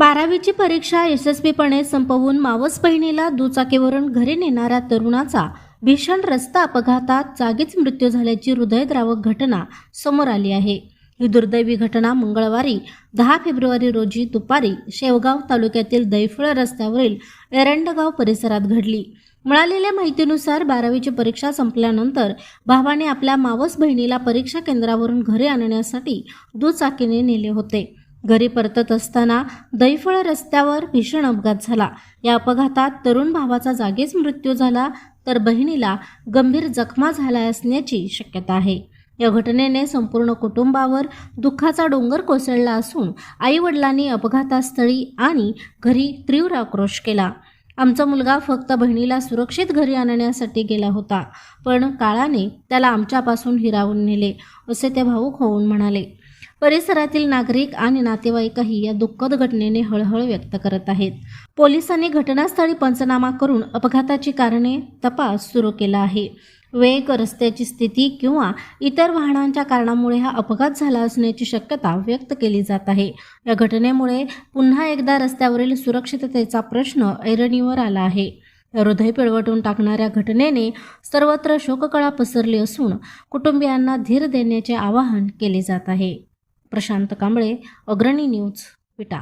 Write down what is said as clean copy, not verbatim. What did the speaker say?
12वीची परीक्षा यशस्वीपणे संपवून मावस बहिणीला दुचाकीवरून घरी नेणाऱ्या तरुणाचा भीषण रस्ता अपघातात जागीच मृत्यू झाल्याची हृदयद्रावक घटना समोर आली आहे। ही दुर्दैवी घटना मंगळवारी 10 फेब्रुवारी रोजी दुपारी शेवगाव तालुक्यातील दैफळ रस्त्यावरील एरंडगाव परिसरात घडली। मिळालेल्या माहितीनुसार 12वीची परीक्षा संपल्यानंतर भावाने आपल्या मावस बहिणीला परीक्षा केंद्रावरून घरी आणण्यासाठी दुचाकीने नेले होते। घरी परतत असताना दैफळ रस्त्यावर भीषण अपघात झाला। या अपघातात तरुण भावाचा जागीच मृत्यू झाला तर बहिणीला गंभीर जखमा झाल्या असण्याची शक्यता आहे। या घटनेने संपूर्ण कुटुंबावर दुःखाचा डोंगर कोसळला असून आई-वडिलांनी अपघातास्थळी आणि घरी तीव्र आक्रोश केला। आमचा मुलगा फक्त बहिणीला सुरक्षित घरी आणण्यासाठी गेला होता, पण काळाने त्याला आमच्यापासून हिरावून नेले, असे ते भावूक होऊन म्हणाले। परिसरातील नागरिक आणि नातेवाईकही या दुःखद घटनेने हळहळ व्यक्त करत आहेत। पोलिसांनी घटनास्थळी पंचनामा करून अपघाताची कारणे तपास सुरू केला आहे। वेग, रस्त्याची स्थिती किंवा इतर वाहनांच्या कारणामुळे हा अपघात झाला असण्याची शक्यता व्यक्त केली जात आहे। या घटनेमुळे पुन्हा एकदा रस्त्यावरील सुरक्षिततेचा प्रश्न ऐरणीवर आला आहे। हृदय पिळवटून टाकणाऱ्या घटनेने सर्वत्र शोककळा पसरली असून कुटुंबियांना धीर देण्याचे आवाहन केले जात आहे। प्रशांत कांबळे, अग्रणी न्यूज, विटा।